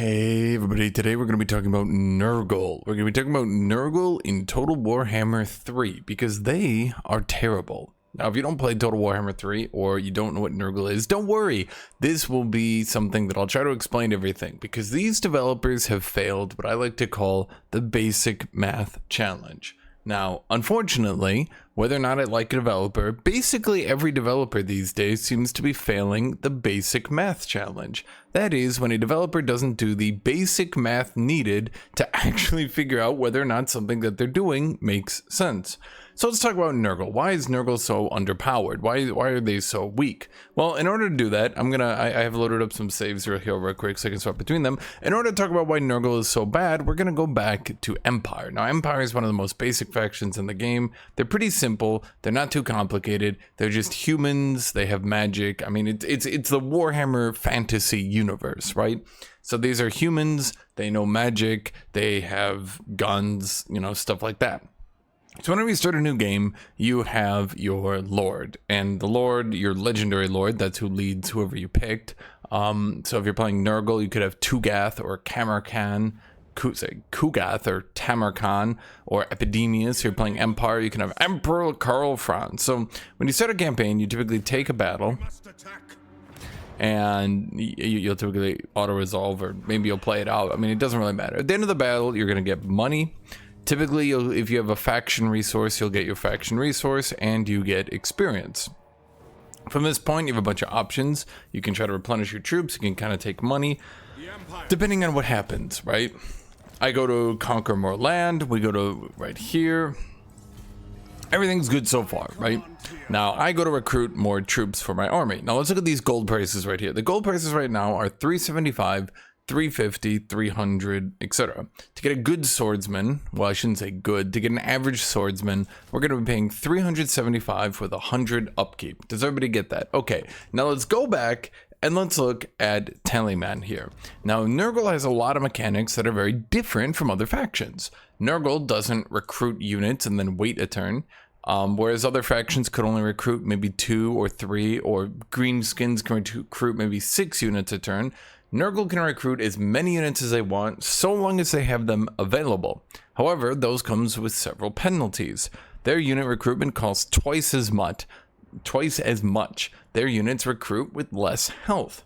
Hey everybody, today we're going to be talking about Nurgle. We're going to be talking about Nurgle in Total Warhammer 3 because they are terrible. Now, if you don't play Total Warhammer 3 or you don't know what Nurgle is, don't worry. This will be something that I'll try to explain everything because these developers have failed what I like to call the basic math challenge. Now, unfortunately, whether or not I like a developer, basically every developer these days seems to be failing the basic math challenge. That is, when a developer doesn't do the basic math needed to actually figure out whether or not something that they're doing makes sense. So let's talk about Nurgle. Why is Nurgle so underpowered? Why are they so weak? Well, in order to do that, I have loaded up some saves here real quick so I can swap between them. In order to talk about why Nurgle is so bad, we're gonna go back to Empire. Now, Empire is one of the most basic factions in the game. They're pretty simple. They're not too complicated. They're just humans. They have magic. I mean, it's the Warhammer fantasy universe, right? So these are humans. They know magic. They have guns, stuff like that. So whenever you start a new game, you have your lord, and the lord, your legendary lord, that's who leads whoever you picked. So if you're playing Nurgle, you could have Tugath or Camarcan, Kugath or Tamarkan or Epidemius. If you're playing Empire, you can have Emperor Karl Franz. So when you start a campaign, you typically take a battle, and you'll typically auto-resolve, or maybe you'll play it out. I mean, it doesn't really matter. At the end of the battle, you're going to get money. Typically, if you have a faction resource, you'll get your faction resource and you get experience. From this point, you have a bunch of options. You can try to replenish your troops. You can kind of take money, depending on what happens, right? I go to conquer more land. We go to right here. Everything's good so far, right? Now, I go to recruit more troops for my army. Now, let's look at these gold prices right here. The gold prices right now are 375, 350, 300, etc. To get a good swordsman, well, I shouldn't say good, to get an average swordsman, we're going to be paying 375 with 100 upkeep. Does everybody get that? Okay, now let's go back and let's look at Tallyman here. Now, Nurgle has a lot of mechanics that are very different from other factions. Nurgle doesn't recruit units and then wait a turn. Whereas other factions could only recruit maybe 2 or 3, or greenskins can recruit maybe 6 units a turn. Nurgle can recruit as many units as they want, so long as they have them available. However, those comes with several penalties. Their unit recruitment costs twice as much. Their units recruit with less health.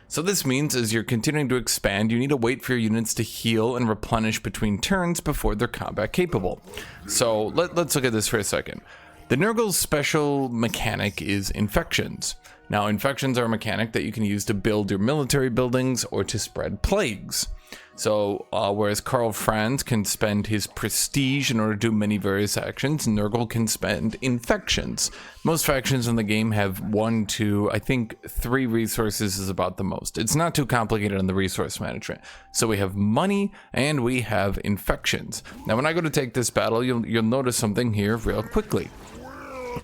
So this means as you're continuing to expand, you need to wait for your units to heal and replenish between turns before they're combat capable. So let's look at this for a second. The Nurgle's special mechanic is infections. Now, infections are a mechanic that you can use to build your military buildings or to spread plagues. So, whereas Karl Franz can spend his prestige in order to do many various actions, Nurgle can spend infections. Most factions in the game have 1, 2, I think 3 resources is about the most. It's not too complicated on the resource management. So we have money and we have infections. Now, when I go to take this battle, you'll notice something here real quickly.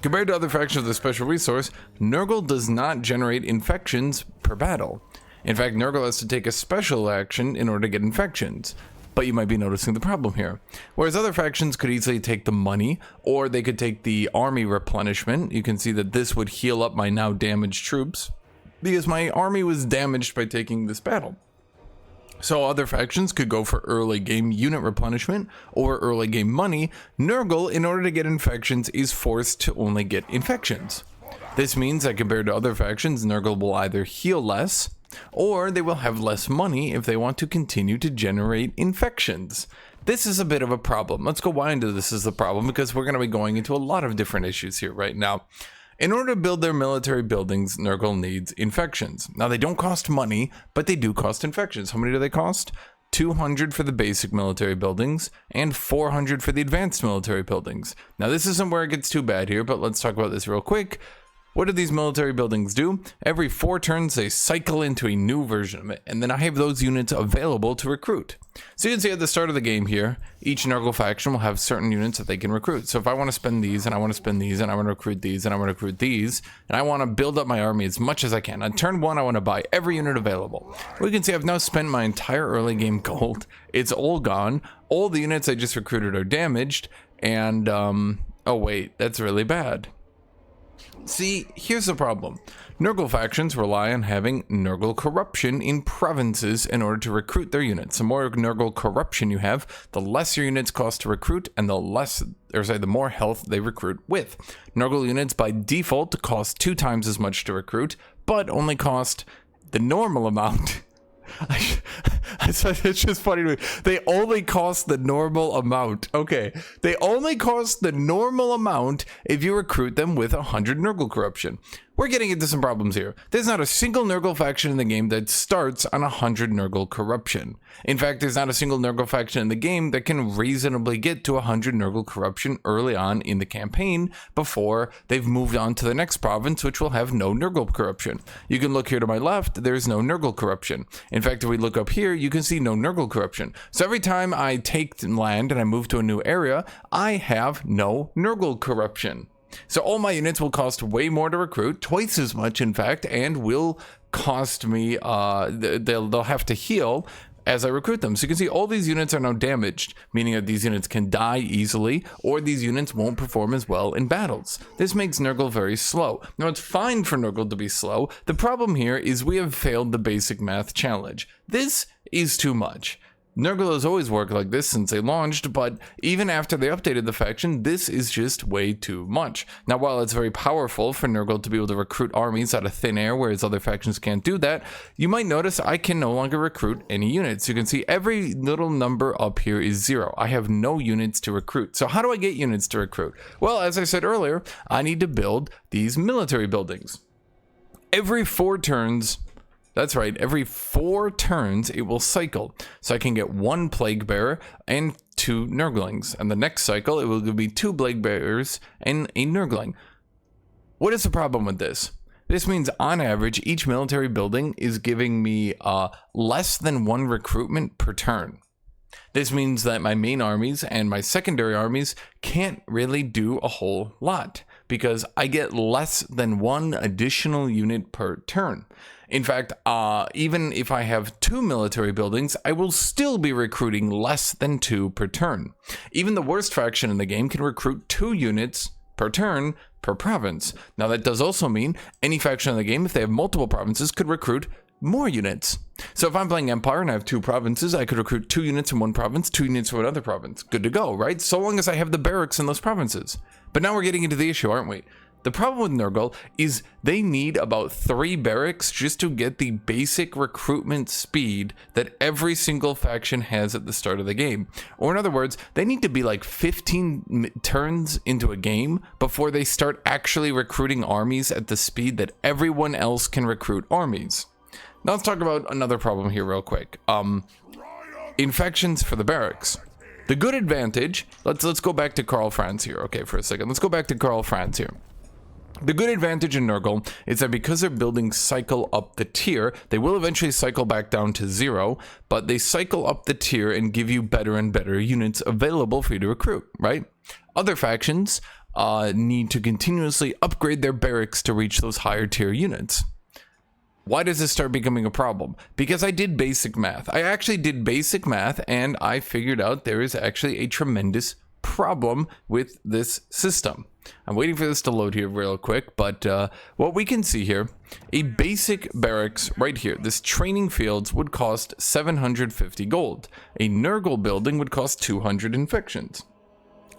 Compared to other factions with a special resource, Nurgle does not generate infections per battle. In fact, Nurgle has to take a special action in order to get infections. But you might be noticing the problem here. Whereas other factions could easily take the money, or they could take the army replenishment. You can see that this would heal up my now damaged troops, because my army was damaged by taking this battle. So other factions could go for early game unit replenishment or early game money. Nurgle, in order to get infections, is forced to only get infections. This means that compared to other factions, Nurgle will either heal less, or they will have less money if they want to continue to generate infections. This is a bit of a problem. Let's go why into this is the problem, because we're going to be going into a lot of different issues here right now. In order to build their military buildings, Nurgle needs infections. Now, they don't cost money, but they do cost infections. How many do they cost? 200 for the basic military buildings and 400 for the advanced military buildings. Now, this isn't where it gets too bad here, but let's talk about this real quick. What do these military buildings do? Every 4 turns, they cycle into a new version of it, and then I have those units available to recruit. So you can see at the start of the game here, each Nurgle faction will have certain units that they can recruit. So if I want to spend these, and I want to spend these, and I want to recruit these, and I want to recruit these, and I want to build up my army as much as I can. On turn 1, I want to buy every unit available. Well, you can see I've now spent my entire early game gold. It's all gone. All the units I just recruited are damaged, and, oh wait, that's really bad. See, here's the problem. Nurgle factions rely on having Nurgle corruption in provinces in order to recruit their units. The more Nurgle corruption you have, the less your units cost to recruit, and the more health they recruit with. Nurgle units by default cost 2 times as much to recruit, but only cost the normal amount. It's just funny to me. They only cost the normal amount. Okay, they only cost the normal amount if you recruit them with 100 Nurgle corruption. We're getting into some problems here. There's not a single Nurgle faction in the game that starts on 100 Nurgle corruption. In fact, there's not a single Nurgle faction in the game that can reasonably get to 100 Nurgle corruption early on in the campaign before they've moved on to the next province, which will have no Nurgle corruption. You can look here to my left, there's no Nurgle corruption. In fact, if we look up here, you can see no Nurgle corruption. So every time I take land and I move to a new area, I have no Nurgle corruption. So all my units will cost way more to recruit, twice as much in fact, and will cost me, they'll have to heal as I recruit them. So you can see all these units are now damaged, meaning that these units can die easily, or these units won't perform as well in battles. This makes Nurgle very slow. Now it's fine for Nurgle to be slow. The problem here is we have failed the basic math challenge. This is too much. Nurgle has always worked like this since they launched, but even after they updated the faction, this is just way too much. Now, while it's very powerful for Nurgle to be able to recruit armies out of thin air, whereas other factions can't do that, you might notice I can no longer recruit any units. You can see every little number up here is 0. I have no units to recruit. So how do I get units to recruit? Well, as I said earlier, I need to build these military buildings. Every 4 turns... That's right, every 4 turns it will cycle. So I can get 1 Plague Bearer and 2 Nurglings. And the next cycle it will be 2 Plague Bearers and a Nurgling. What is the problem with this? This means on average each military building is giving me less than 1 recruitment per turn. This means that my main armies and my secondary armies can't really do a whole lot because I get less than 1 additional unit per turn. In fact, even if I have 2 military buildings, I will still be recruiting less than 2 per turn. Even the worst faction in the game can recruit 2 units per turn per province. Now that does also mean any faction in the game, if they have multiple provinces, could recruit more units. So if I'm playing Empire and I have 2 provinces, I could recruit 2 units in one province, 2 units from another province. Good to go, right? So long as I have the barracks in those provinces. But now we're getting into the issue, aren't we? The problem with Nurgle is they need about 3 barracks just to get the basic recruitment speed that every single faction has at the start of the game. Or in other words, they need to be like 15 turns into a game before they start actually recruiting armies at the speed that everyone else can recruit armies. Now let's talk about another problem here real quick. Infections for the barracks. The good advantage, let's go back to Karl Franz here, okay, for a second. Let's go back to Karl Franz here. The good advantage in Nurgle is that because their buildings cycle up the tier, they will eventually cycle back down to 0, but they cycle up the tier and give you better and better units available for you to recruit, right? Other factions need to continuously upgrade their barracks to reach those higher tier units. Why does this start becoming a problem? Because I did basic math. I actually did basic math and I figured out there is actually a tremendous problem with this system. I'm waiting for this to load here real quick, but what we can see here, a basic barracks right here, this training fields would cost 750 gold. A Nurgle building would cost 200 infections.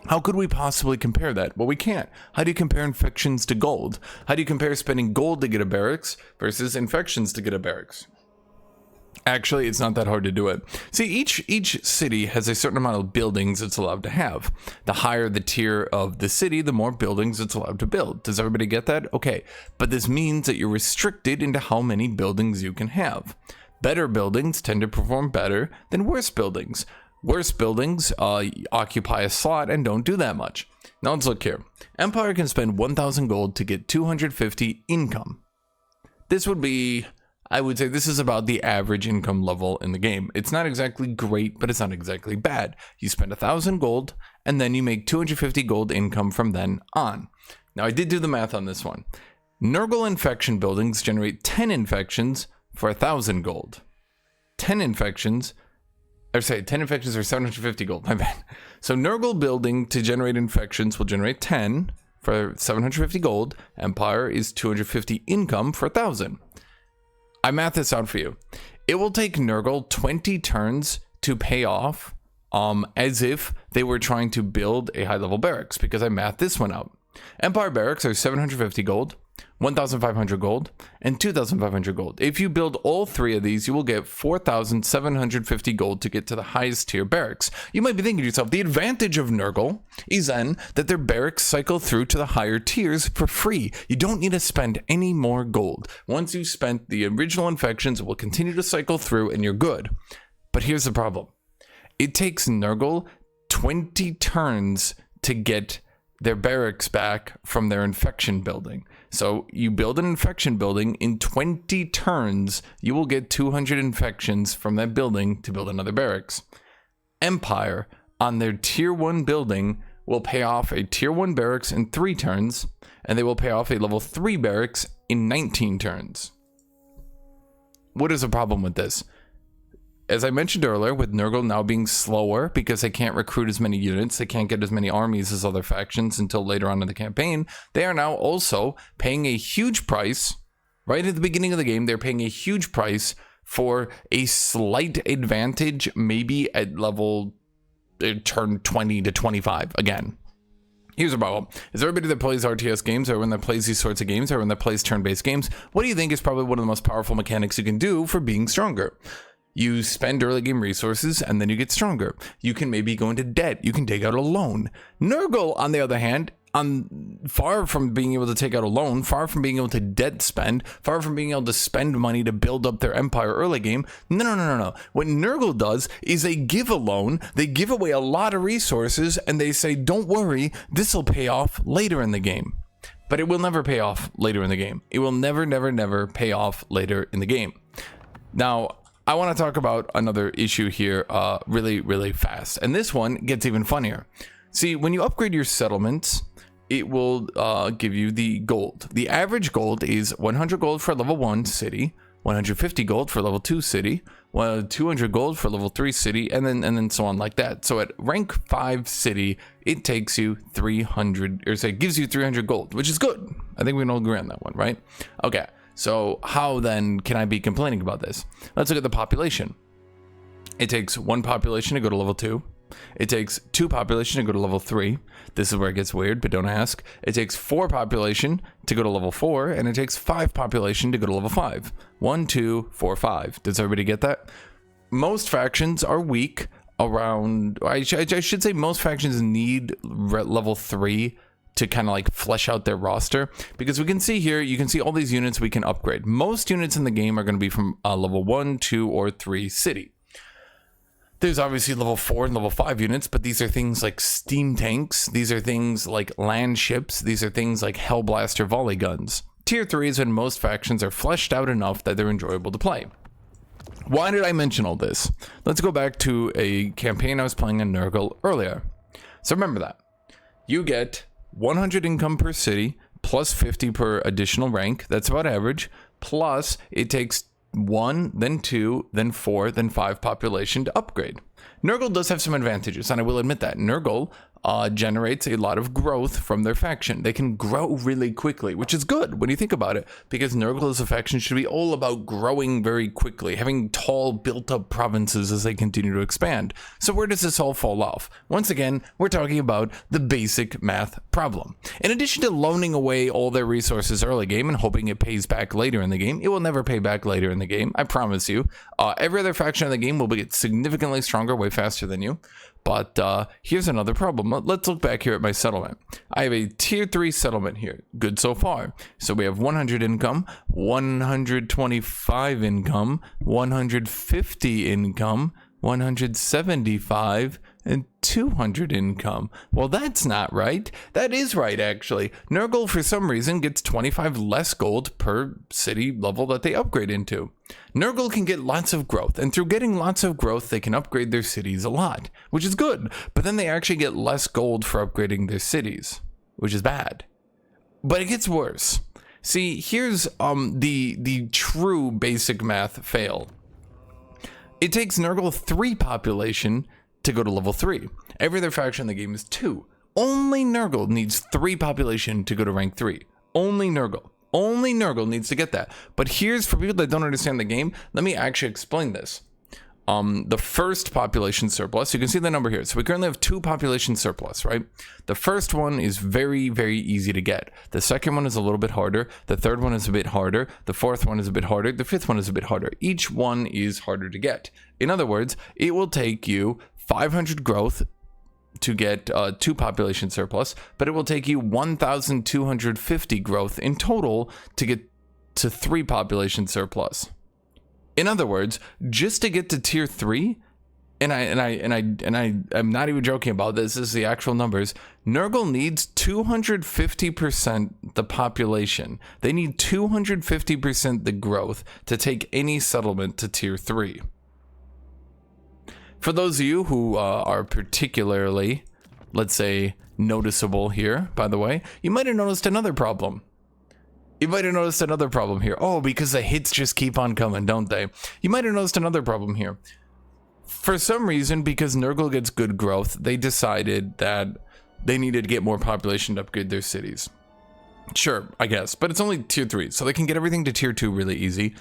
How could we possibly compare that? Well, we can't. How do you compare infections to gold? How do you compare spending gold to get a barracks versus infections to get a barracks? Actually, it's not that hard to do it. See, each city has a certain amount of buildings it's allowed to have. The higher the tier of the city, the more buildings it's allowed to build. Does everybody get that? Okay, but this means that you're restricted into how many buildings you can have. Better buildings tend to perform better than worse buildings. Worse buildings occupy a slot and don't do that much. Now let's look here. Empire can spend 1,000 gold to get 250 income. This would be, I would say this is about the average income level in the game. It's not exactly great, but it's not exactly bad. You spend 1,000 gold and then you make 250 gold income from then on. Now I did do the math on this one. Nurgle infection buildings generate 10 infections for 1,000 gold. 10 infections are 750 gold, my bad. So Nurgle building to generate infections will generate 10 for 750 gold. Empire is 250 income for 1,000. I math this out for you. It will take Nurgle 20 turns to pay off as if they were trying to build a high-level barracks, because I mathed this one out. Empire barracks are 750 gold, 1,500 gold, and 2,500 gold. If you build all three of these, you will get 4,750 gold to get to the highest tier barracks. You might be thinking to yourself, the advantage of Nurgle is then that their barracks cycle through to the higher tiers for free. You don't need to spend any more gold. Once you've spent the original infections, it will continue to cycle through and you're good. But here's the problem. It takes Nurgle 20 turns to get their barracks back from their infection building. So you build an infection building, in 20 turns, you will get 200 infections from that building to build another barracks. Empire, on their tier 1 building, will pay off a tier 1 barracks in 3 turns, and they will pay off a level 3 barracks in 19 turns. What is the problem with this? As I mentioned earlier, with Nurgle now being slower because they can't recruit as many units, they can't get as many armies as other factions until later on in the campaign, they are now also paying a huge price. Right at the beginning of the game, they're paying a huge price for a slight advantage, maybe at level turn 20 to 25 again. Here's a problem. Is everybody that plays RTS games, or everyone that plays these sorts of games, or everyone that plays turn-based games, what do you think is probably one of the most powerful mechanics you can do for being stronger? You spend early game resources and then you get stronger. You can maybe go into debt. You can take out a loan. Nurgle, on the other hand, far from being able to take out a loan, far from being able to debt spend, far from being able to spend money to build up their empire early game. No. What Nurgle does is they give a loan, they give away a lot of resources, and they say, don't worry, this will pay off later in the game. But it will never pay off later in the game. It will never pay off later in the game. Now, I want to talk about another issue here really fast. And this one gets even funnier. See, when you upgrade your settlements, it will give you the gold. The average gold is 100 gold for level 1 city, 150 gold for level 2 city, 200 gold for level 3 city, and then so on like that. So at rank 5 city, it takes you 300, or say it gives you 300 gold, which is good. I think we can all agree on that one, right? Okay. So how then can I be complaining about this? Let's look at the population. It takes 1 population to go to level 2. It takes 2 population to go to level 3. This is where it gets weird, but don't ask. It takes 4 population to go to level 4, and it takes 5 population to go to level 5. 1, 2, 4, 5. Does everybody get that? Most factions are weak around, I should say most factions need level 3 to kind of like flesh out their roster, because we can see here, you can see all these units we can upgrade. Most units in the game are going to be from level 1, 2, or 3 city. There's obviously level 4 and level 5 units, but these are things like steam tanks. These are things like land ships. These are things like Hellblaster volley guns. Tier 3 is when most factions are fleshed out enough that they're enjoyable to play. Why did I mention all this? Let's go back to a campaign I was playing in Nurgle earlier. So remember that. You get 100 income per city, plus 50 per additional rank. That's about average. Plus, it takes 1, then 2, then 4, then 5 population to upgrade. Nurgle does have some advantages, and I will admit that. Nurgle generates a lot of growth from their faction. They can grow really quickly, which is good when you think about it, because Nurgle as a faction should be all about growing very quickly, having tall, built-up provinces as they continue to expand. So where does this all fall off? Once again, we're talking about the basic math problem. In addition to loaning away all their resources early game and hoping it pays back later in the game, it will never pay back later in the game, I promise you. Every other faction in the game will get significantly stronger way faster than you. But here's another problem. Let's look back here at my settlement. I have a tier 3 settlement here. Good so far. So we have 100 income, 125 income, 150 income, 175, and 200 income. Well, that's not right. That is right, actually. Nurgle, for some reason, gets 25 less gold per city level that they upgrade into. Nurgle can get lots of growth, and through getting lots of growth, they can upgrade their cities a lot, which is good. But then they actually get less gold for upgrading their cities, which is bad. But it gets worse. See, here's the true basic math fail. It takes Nurgle 3 population to go to level 3. Every other faction in the game is 2. Only Nurgle needs 3 population to go to rank 3. Only Nurgle. Only Nurgle needs to get that. But here's, for people that don't understand the game, let me actually explain this. The first population surplus, you can see the number here. So we currently have 2 population surplus, right? The first one is very, very easy to get. The second one is a little bit harder. The third one is a bit harder. The fourth one is a bit harder. The fifth one is a bit harder. Each one is harder to get. In other words, it will take you 500 growth to get 2 population surplus, but it will take you 1,250 growth in total to get to 3 population surplus. In other words, just to get to tier 3, and I'm not even joking about this, this is the actual numbers, Nurgle needs 250% the population. They need 250% the growth to take any settlement to tier 3. For those of you who are particularly, let's say, noticeable here, by the way, you might have noticed another problem. You might have noticed another problem here. Oh, because the hits just keep on coming, don't they? You might have noticed another problem here. For some reason, because Nurgle gets good growth, they decided that they needed to get more population to upgrade their cities. Sure, I guess, but it's only tier 3, so they can get everything to tier 2 really easy.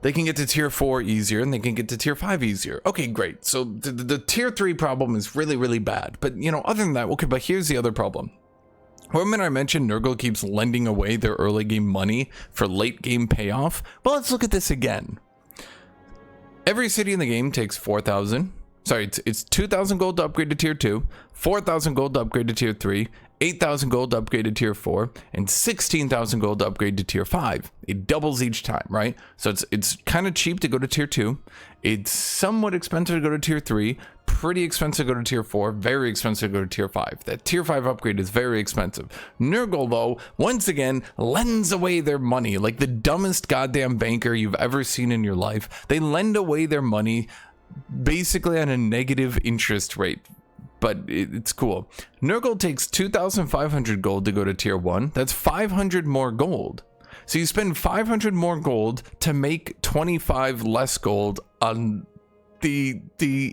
They can get to tier 4 easier, and they can get to tier 5 easier. Okay, great. So the tier 3 problem is really, really bad. But, you know, other than that, okay, but here's the other problem. Remember I mentioned Nurgle keeps lending away their early game money for late game payoff? Well, let's look at this again. Every city in the game takes 4,000. Sorry, it's 2,000 gold to upgrade to tier 2, 4,000 gold to upgrade to tier 3, 8,000 gold to upgrade to tier 4, and 16,000 gold to upgrade to tier 5. It doubles each time, right? So it's kind of cheap to go to tier 2. It's somewhat expensive to go to tier 3, pretty expensive to go to tier 4, very expensive to go to tier 5. That tier 5 upgrade is very expensive. Nurgle, though, once again, lends away their money like the dumbest goddamn banker you've ever seen in your life. They lend away their money basically on a negative interest rate. But it's cool. Nurgle takes 2,500 gold to go to tier 1. That's 500 more gold. So you spend 500 more gold to make 25 less gold on the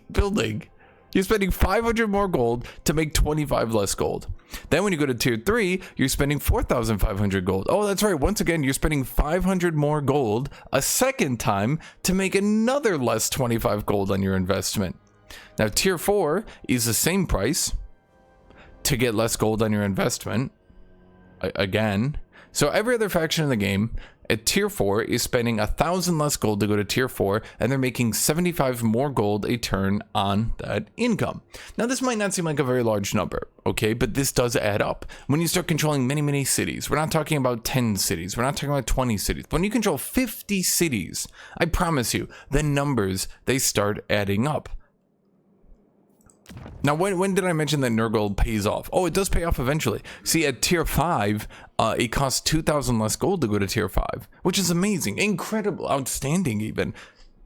building. You're spending 500 more gold to make 25 less gold. Then when you go to tier 3, you're spending 4,500 gold. Oh, that's right. Once again, you're spending 500 more gold a second time to make another less 25 gold on your investment. Now, tier 4 is the same price to get less gold on your investment. Again. So every other faction in the game at tier 4 is spending 1,000 less gold to go to tier 4, and they're making 75 more gold a turn on that income. Now, this might not seem like a very large number, okay, but this does add up. When you start controlling many, many cities, we're not talking about 10 cities, we're not talking about 20 cities. When you control 50 cities, I promise you, the numbers, they start adding up. Now, when did I mention that Nurgle pays off? Oh, it does pay off eventually. See, at tier 5, it costs 2,000 less gold to go to tier 5, which is amazing, incredible, outstanding even.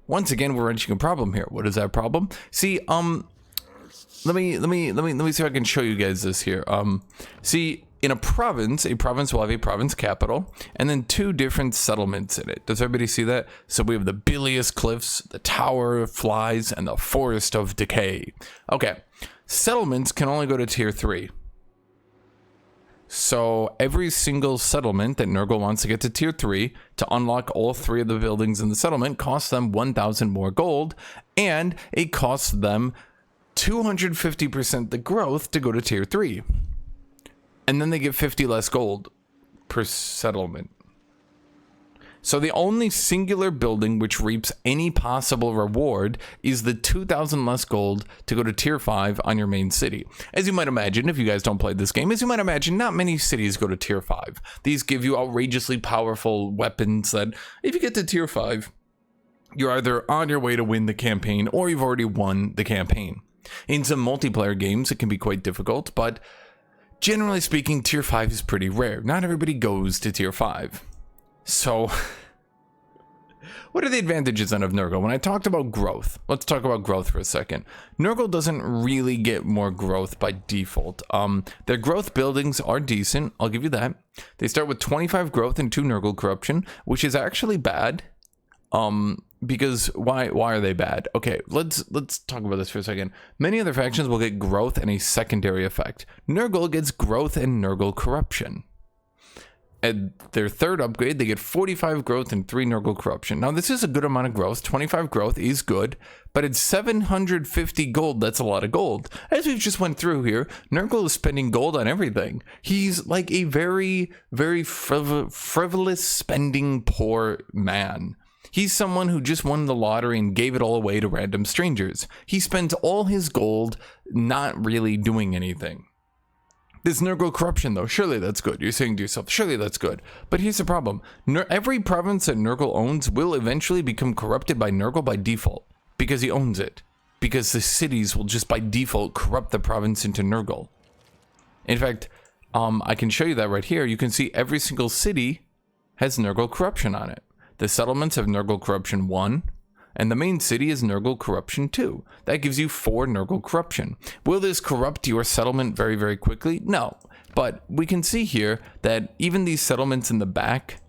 Once again, we're reaching a problem here. What is that problem? See, let me see if I can show you guys this here. See, in a province will have a province capital and then 2 different settlements in it. Does everybody see that? So we have the Bilious Cliffs, the Tower of Flies, and the Forest of Decay. Okay, settlements can only go to tier 3. So every single settlement that Nurgle wants to get to tier 3 to unlock all 3 of the buildings in the settlement costs them 1,000 more gold, and it costs them 250% the growth to go to tier 3. And then they get 50 less gold per settlement. So the only singular building which reaps any possible reward is the 2,000 less gold to go to tier 5 on your main city. As you might imagine, if you guys don't play this game, as you might imagine, not many cities go to tier 5. These give you outrageously powerful weapons that, if you get to tier 5, you're either on your way to win the campaign or you've already won the campaign. In some multiplayer games, it can be quite difficult, but generally speaking, tier 5 is pretty rare. Not everybody goes to tier 5. So, what are the advantages then of Nurgle? When I talked about growth, let's talk about growth for a second. Nurgle doesn't really get more growth by default. Their growth buildings are decent, I'll give you that. They start with 25 growth and 2 Nurgle corruption, which is actually bad. because why are they bad? Okay, let's talk about this for a second. Many other factions will get growth and a secondary effect. Nurgle gets growth and Nurgle corruption. At their third upgrade, they get 45 growth and 3 Nurgle corruption. Now, this is a good amount of growth. 25 growth is good, but it's 750 gold. That's a lot of gold. As we've just went through here, Nurgle is spending gold on everything. He's like a very, very frivolous, spending poor man. He's someone who just won the lottery and gave it all away to random strangers. He spends all his gold not really doing anything. This Nurgle corruption, though, surely that's good. You're saying to yourself, surely that's good. But here's the problem. Every province that Nurgle owns will eventually become corrupted by Nurgle by default. Because he owns it. Because the cities will just by default corrupt the province into Nurgle. In fact, I can show you that right here. You can see every single city has Nurgle corruption on it. The settlements have Nurgle corruption 1. And the main city is Nurgle corruption 2. That gives you 4 Nurgle corruption. Will this corrupt your settlement very, very quickly? No. But we can see here that even these settlements in the back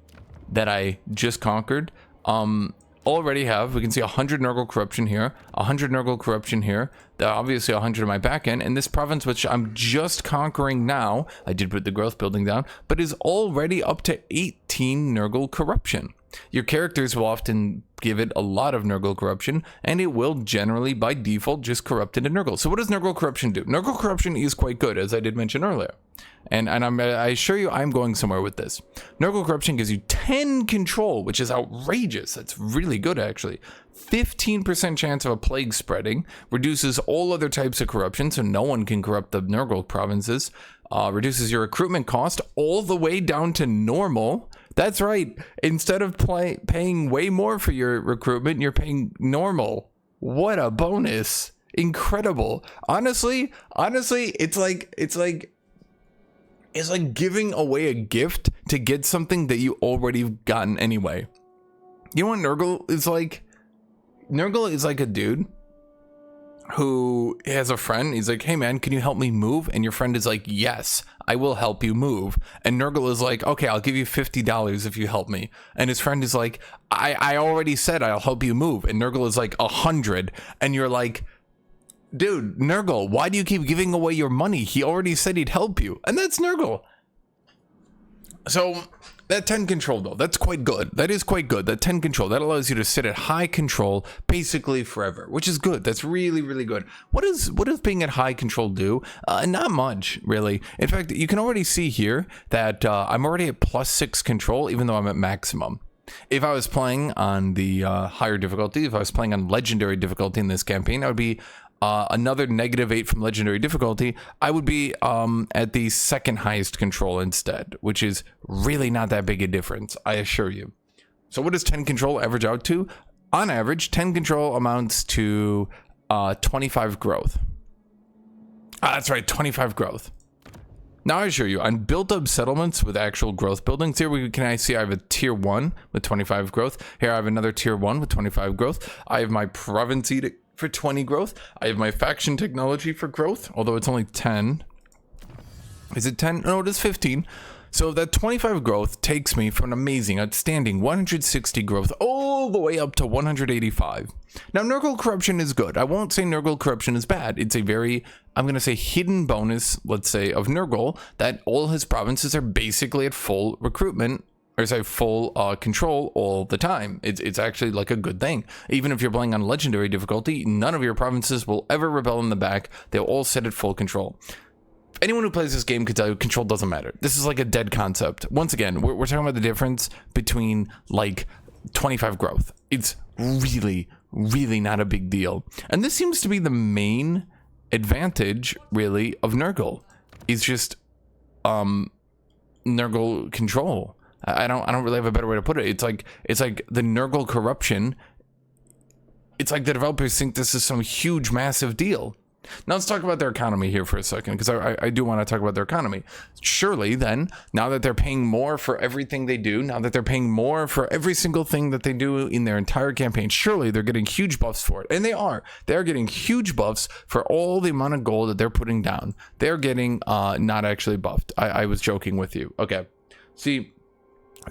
that I just conquered already have, we can see 100 Nurgle corruption here, 100 Nurgle corruption here, obviously 100 in my back end, and this province which I'm just conquering now, I did put the growth building down, but is already up to 18 Nurgle corruption. Your characters will often give it a lot of Nurgle corruption, and it will generally, by default, just corrupt into Nurgle. So what does Nurgle corruption do? Nurgle corruption is quite good, as I did mention earlier. And I assure you I'm going somewhere with this. Nurgle corruption gives you 10 control, which is outrageous. That's really good, actually. 15% chance of a plague spreading. Reduces all other types of corruption, so no one can corrupt the Nurgle provinces. Reduces your recruitment cost all the way down to normal. That's right. Instead of paying way more for your recruitment, you're paying normal. What a bonus. Incredible. Honestly, it's like giving away a gift to get something that you already gotten anyway. You know what Nurgle is like? Nurgle is like a dude who has a friend. He's like, hey man, can you help me move? And your friend is like, yes, I will help you move. And Nurgle is like, okay, I'll give you $50 if you help me. And his friend is like, I already said I'll help you move. And Nurgle is like 100. And you're like, dude, Nurgle, why do you keep giving away your money? He already said he'd help you. And that's Nurgle. So that 10 control though, that's quite good. That is quite good. That 10 control, that allows you to sit at high control basically forever, which is good. That's really, really good. What does being at high control do? Not much, really. In fact, you can already see here that I'm already at +6 control, even though I'm at maximum. If I was playing on the higher difficulty, if I was playing on legendary difficulty in this campaign, I would be another -8 from legendary difficulty. I would be at the second highest control instead, which is really not that big a difference, I assure you. So what does 10 control average out to? On average, 10 control amounts to 25 growth. That's right, 25 growth. Now I assure you, on built-up settlements with actual growth buildings, here I see I have a tier 1 with 25 growth. Here I have another tier 1 with 25 growth. I have my province edict for 20 growth. I have my faction technology for growth, although it's only 10. Is it 10? No, it is 15. So that 25 growth takes me from an amazing, outstanding 160 growth all the way up to 185. Now, Nurgle corruption is good. I won't say Nurgle corruption is bad. It's a very, I'm going to say, hidden bonus, let's say, of Nurgle, that all his provinces are basically at full recruitment, or say full control all the time. It's actually like a good thing. Even if you're playing on legendary difficulty, none of your provinces will ever rebel in the back. They'll all sit at full control. Anyone who plays this game could tell you control doesn't matter. This is like a dead concept. Once again, we're talking about the difference between like 25 growth. It's really, really not a big deal. And this seems to be the main advantage, really, of Nurgle. Is just Nurgle control. I don't really have a better way to put it. It's like the Nurgle corruption. It's like the developers think this is some huge, massive deal. Now let's talk about their economy here for a second, because I do want to talk about their economy. Surely then, now that they're paying more for everything they do, now that they're paying more for every single thing that they do in their entire campaign, surely they're getting huge buffs for it. And they are. They're getting huge buffs for all the amount of gold that they're putting down. They're getting not actually buffed. I was joking with you. Okay. See,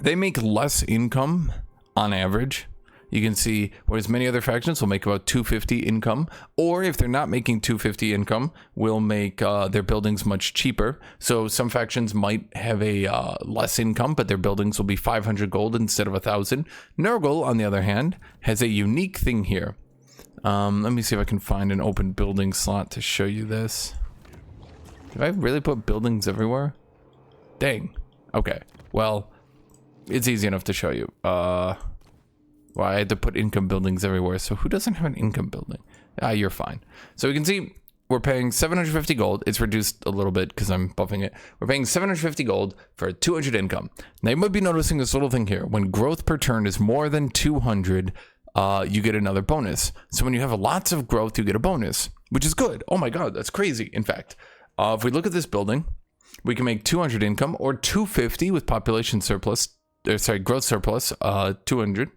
they make less income on average. you can see whereas many other factions will make about 250 income, or if they're not making 250 income, will make their buildings much cheaper. So some factions might have a less income, but their buildings will be 500 gold instead of 1,000. Nurgle, on the other hand, has a unique thing here. Let me see if I can find an open building slot to show you this. Did I really put buildings everywhere? Dang. Okay. Well, it's easy enough to show you. Well, I had to put income buildings everywhere. So who doesn't have an income building? You're fine. So we can see we're paying 750 gold. It's reduced a little bit because I'm buffing it. We're paying 750 gold for 200 income. Now you might be noticing this little thing here. When growth per turn is more than 200, you get another bonus. So when you have lots of growth, you get a bonus, which is good. Oh my God, that's crazy. In fact, if we look at this building, we can make 200 income or 250 with population surplus, growth surplus, 200.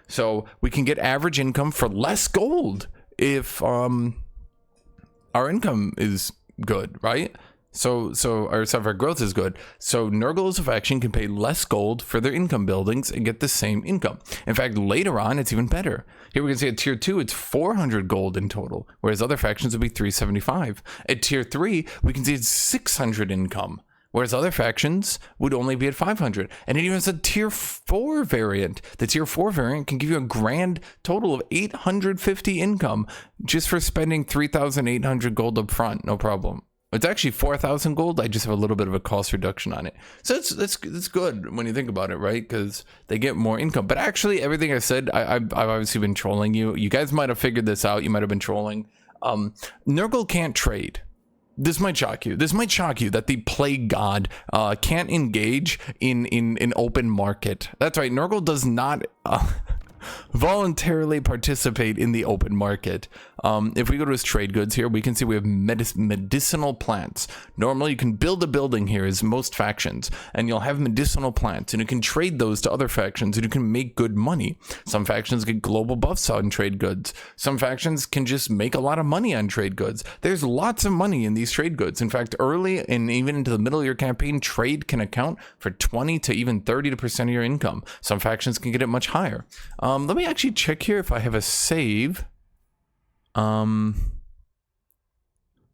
So we can get average income for less gold if our income is good, right? So our growth is good. So Nurgle as a faction can pay less gold for their income buildings and get the same income. In fact, later on, it's even better. Here we can see at tier 2, it's 400 gold in total, whereas other factions would be 375. At tier 3, we can see it's 600 income, whereas other factions would only be at 500. And it even has a tier 4 variant. The tier 4 variant can give you a grand total of 850 income just for spending 3,800 gold up front. No problem. It's actually 4,000 gold. I just have a little bit of a cost reduction on it. So it's good when you think about it, right? Because they get more income. But actually, everything I said, I've obviously been trolling you. You guys might have figured this out. You might have been trolling. Nurgle can't trade. This might shock you. This might shock you that the plague god can't engage in an open market. That's right. Nurgle does not voluntarily participate in the open market. If we go to his trade goods here, we can see we have medicinal plants. Normally you can build a building here as most factions, and you'll have medicinal plants, and you can trade those to other factions, and you can make good money. Some factions get global buffs on trade goods. Some factions can just make a lot of money on trade goods. There's lots of money in these trade goods. In fact, early and even into the middle of your campaign, trade can account for 20 to even 30% of your income. Some factions can get it much higher. Let me actually check here if I have a save. I'm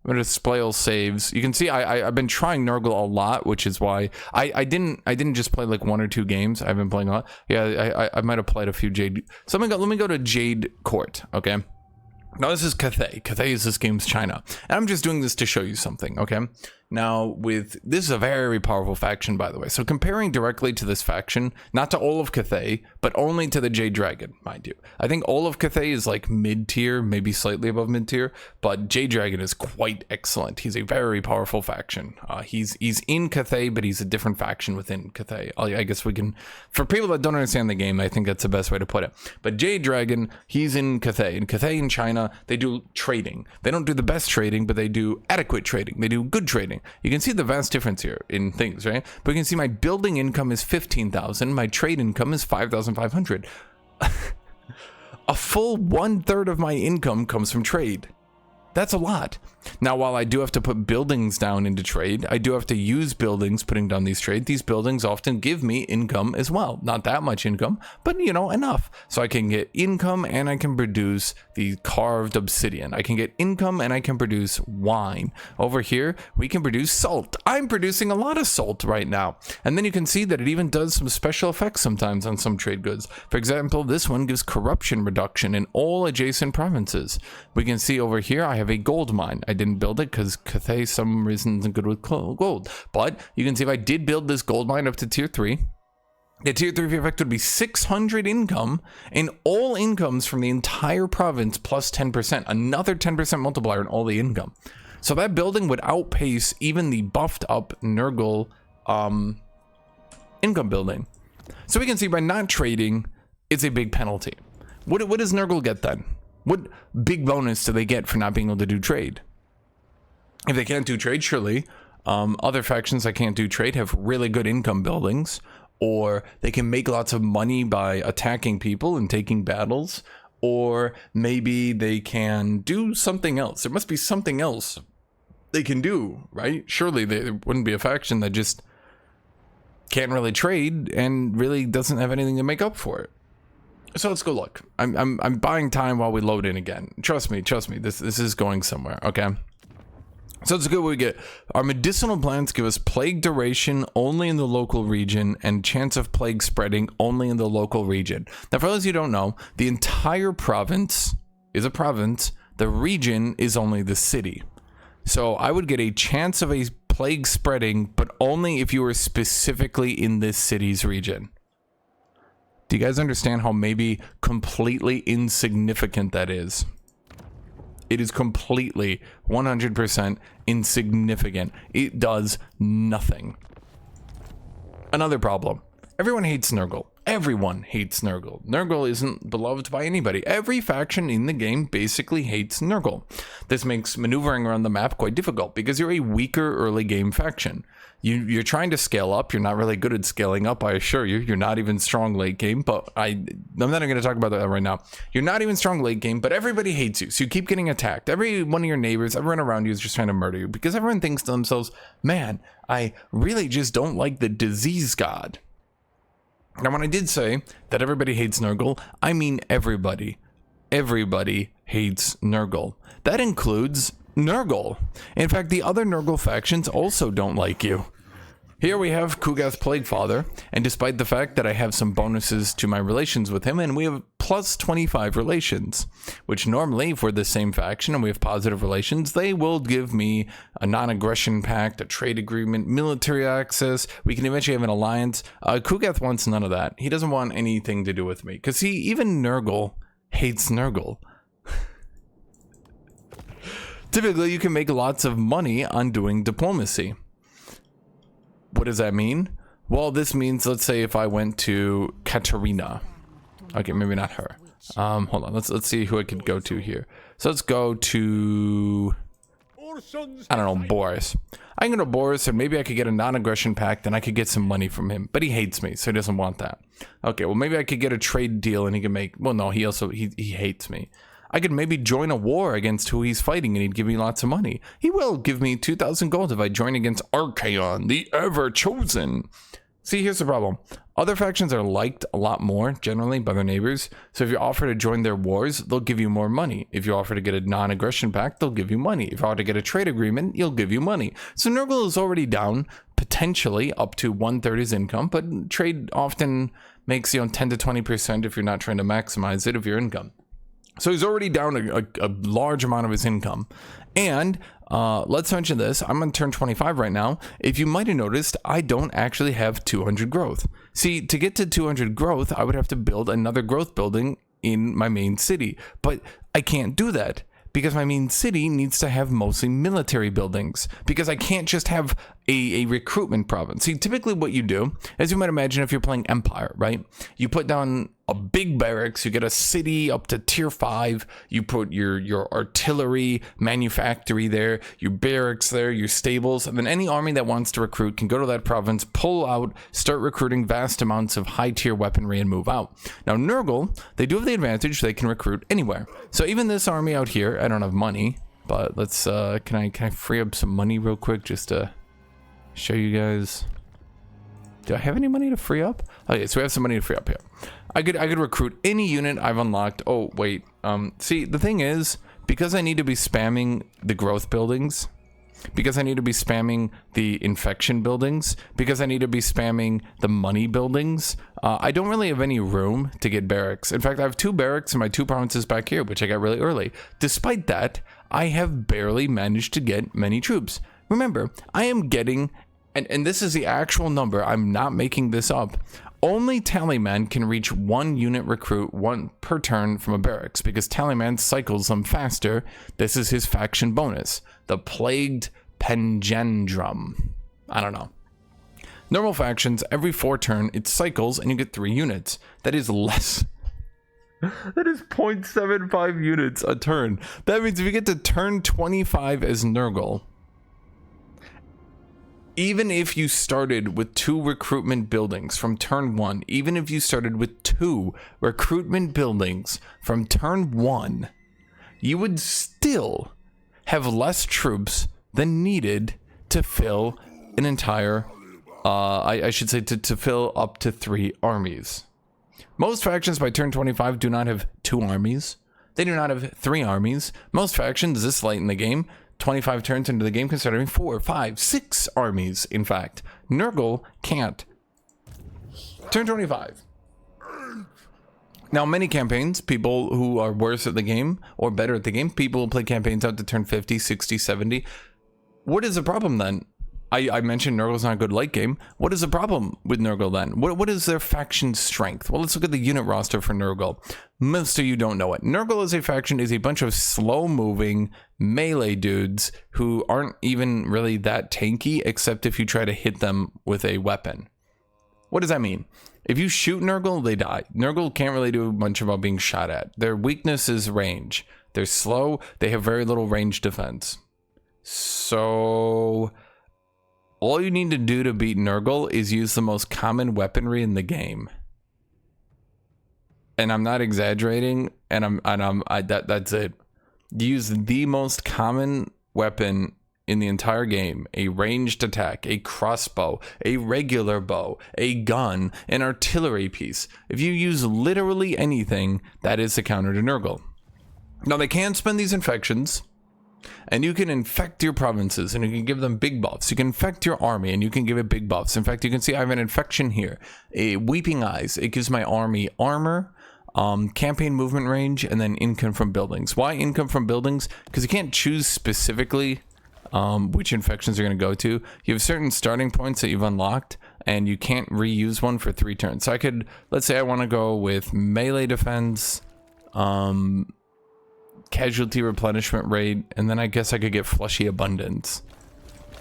gonna display all saves. You can see I've been trying Nurgle a lot, which is why I didn't just play like 1 or 2 games. I've been playing a lot. Yeah, I might have played a few Jade. So let me go to Jade Court. Okay. Now this is Cathay. Cathay is this game's China, and I'm just doing this to show you something. Okay. Now, this is a very powerful faction, by the way. So comparing directly to this faction, not to all of Cathay, but only to the Jade Dragon, mind you. I think all of Cathay is like mid-tier, maybe slightly above mid-tier, but Jade Dragon is quite excellent. He's a very powerful faction. He's in Cathay, but he's a different faction within Cathay. I guess we can, for people that don't understand the game, I think that's the best way to put it. But Jade Dragon, he's in Cathay. In Cathay in China, they do trading. They don't do the best trading, but they do adequate trading. They do good trading. You can see the vast difference here in things, right? But you can see my building income is 15,000. My trade income is 5,500. A full 1/3 of my income comes from trade. That's a lot. Now, while I do have to put buildings down into trade, I do have to use buildings putting down these trade. These buildings often give me income as well. Not that much income, but you know, enough. So I can get income and I can produce the carved obsidian. I can get income and I can produce wine. Over here, we can produce salt. I'm producing a lot of salt right now. And then you can see that it even does some special effects sometimes on some trade goods. For example, this one gives corruption reduction in all adjacent provinces. We can see over here, I have a gold mine. I didn't build it because Cathay, some reason, isn't good with gold. But you can see if I did build this gold mine up to tier 3, the tier 3 effect would be 600 income, and all incomes from the entire province plus 10%. Another 10% multiplier in all the income. So that building would outpace even the buffed up Nurgle income building. So we can see by not trading, it's a big penalty. What does Nurgle get then? What big bonus do they get for not being able to do trade? If they can't do trade, surely other factions that can't do trade have really good income buildings, or they can make lots of money by attacking people and taking battles, or maybe they can do something else. There must be something else they can do, right? Surely there wouldn't be a faction that just can't really trade and really doesn't have anything to make up for it. So let's go look. I'm buying time while we load in again. Trust me. This is going somewhere. Okay. So it's good. We get our medicinal plants give us plague duration only in the local region and chance of plague spreading only in the local region. Now, for those of you who don't know, the entire province is a province. The region is only the city. So I would get a chance of a plague spreading, but only if you were specifically in this city's region. Do you guys understand how maybe completely insignificant that is? It is completely 100% insignificant. It does nothing. Another problem. Everyone hates Nurgle. Everyone hates Nurgle. Nurgle isn't beloved by anybody. Every faction in the game basically hates Nurgle. This makes maneuvering around the map quite difficult because you're a weaker early game faction. You're trying to scale up. You're not really good at scaling up, I assure you. You're not even strong late game, but I'm not even going to talk about that right now. You're not even strong late game, but everybody hates you. So you keep getting attacked. Every one of your neighbors, everyone around you is just trying to murder you because everyone thinks to themselves, man, I really just don't like the disease god. Now, when I did say that everybody hates Nurgle, I mean everybody. Everybody hates Nurgle. That includes Nurgle. In fact, the other Nurgle factions also don't like you. Here we have Kugath Plaguefather, and despite the fact that I have some bonuses to my relations with him, and we have plus 25 relations, which normally, if we're the same faction and we have positive relations, they will give me a non-aggression pact, a trade agreement, military access, we can eventually have an alliance. Kugath wants none of that. He doesn't want anything to do with me, because even Nurgle hates Nurgle. Typically, you can make lots of money on doing diplomacy. What does that mean? Well, this means, let's say if I went to Katarina. Okay, maybe not her. Hold on, let's see who I could go to here. So let's go to, I don't know, Boris. I can go to Boris and maybe I could get a non-aggression pact and I could get some money from him, but he hates me, so he doesn't want that. Okay, well maybe I could get a trade deal and he can make, well no, he hates me. I could maybe join a war against who he's fighting and he'd give me lots of money. He will give me 2,000 gold if I join against Archaon, the Ever-Chosen. See, here's the problem. Other factions are liked a lot more, generally, by their neighbors. So if you offer to join their wars, they'll give you more money. If you offer to get a non-aggression pact, they'll give you money. If you offer to get a trade agreement, you'll give you money. So Nurgle is already down, potentially, up to 1/3 his income, but trade often makes, 10 to 20% if you're not trying to maximize it of your income. So he's already down a large amount of his income. And let's mention this. I'm on turn 25 right now. If you might have noticed, I don't actually have 200 growth. See, to get to 200 growth, I would have to build another growth building in my main city. But I can't do that because my main city needs to have mostly military buildings because I can't just have a recruitment province. See, typically what you do, as you might imagine if you're playing Empire, right? You put down a big barracks, you get a city up to tier 5, you put your artillery manufactory there, your barracks there, your stables, and then any army that wants to recruit can go to that province, pull out, start recruiting vast amounts of high tier weaponry and move out. Now Nurgle, they do have the advantage they can recruit anywhere. So even this army out here, I don't have money, but let's can I free up some money real quick just to show you guys. Do I have any money to free up? Okay, so we have some money to free up here. I could recruit any unit I've unlocked. Oh, wait. See, the thing is, because I need to be spamming the growth buildings, because I need to be spamming the infection buildings, because I need to be spamming the money buildings, I don't really have any room to get barracks. In fact, I have 2 barracks in my 2 provinces back here, which I got really early. Despite that, I have barely managed to get many troops. Remember, I am getting, and this is the actual number, I'm not making this up, only Tallyman can reach 1 unit recruit 1 per turn from a barracks because Tallyman cycles them faster. This is his faction bonus, the Plagued Pengendrum. I don't know. Normal factions, every 4 turn, it cycles and you get 3 units. That is less. That is 0.75 units a turn. That means if you get to turn 25 as Nurgle, even if you started with 2 recruitment buildings from turn 1, even if you started with 2 recruitment buildings from turn 1, you would still have less troops than needed to fill an entire, I should say to fill up to 3 armies. Most factions by turn 25 do not have 2 armies. They do not have 3 armies. Most factions this late in the game, 25 turns into the game, can start having 4, 5, 6 armies, in fact. Nurgle can't. Turn 25. Now, many campaigns, people who are worse at the game or better at the game, people will play campaigns out to turn 50, 60, 70. What is the problem then? I mentioned Nurgle's not a good late game. What is the problem with Nurgle then? What is their faction strength? Well, let's look at the unit roster for Nurgle. Most of you don't know it. Nurgle as a faction is a bunch of slow-moving melee dudes who aren't even really that tanky, except if you try to hit them with a weapon. What does that mean? If you shoot Nurgle, they die. Nurgle can't really do much about being shot at. Their weakness is range. They're slow. They have very little range defense. So all you need to do to beat Nurgle is use the most common weaponry in the game. And I'm not exaggerating, and that's it. Use the most common weapon in the entire game: a ranged attack, a crossbow, a regular bow, a gun, an artillery piece. If you use literally anything, that is the counter to Nurgle. Now, they can spend these infections, and you can infect your provinces, and you can give them big buffs. You can infect your army, and you can give it big buffs. In fact, you can see I have an infection here. A Weeping Eyes. It gives my army armor, campaign movement range, and then income from buildings. Why income from buildings? Because you can't choose specifically which infections you're going to go to. You have certain starting points that you've unlocked, and you can't reuse one for 3 turns. So I could, let's say I want to go with melee defense, casualty replenishment rate, and then I guess I could get fleshy abundance.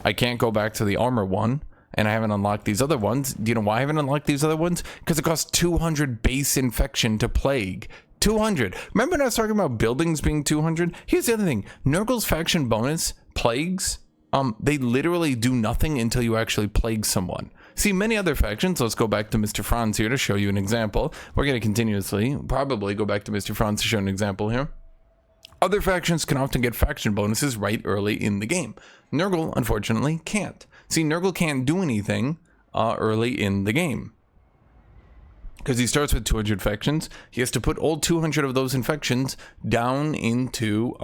I can't go back to the armor one, and I haven't unlocked these other ones. Do you know why I haven't unlocked these other ones? Because it costs 200 base infection to plague. 200. Remember when I was talking about buildings being 200? Here's the other thing. Nurgle's faction bonus, plagues, they literally do nothing until you actually plague someone. See, many other factions, let's go back to Mr. Franz here to show you an example. We're going to continuously, probably go back to Mr. Franz to show an example here. Other factions can often get faction bonuses right early in the game. Nurgle, unfortunately, can't. See, Nurgle can't do anything early in the game, because he starts with 200 factions. He has to put all 200 of those infections down into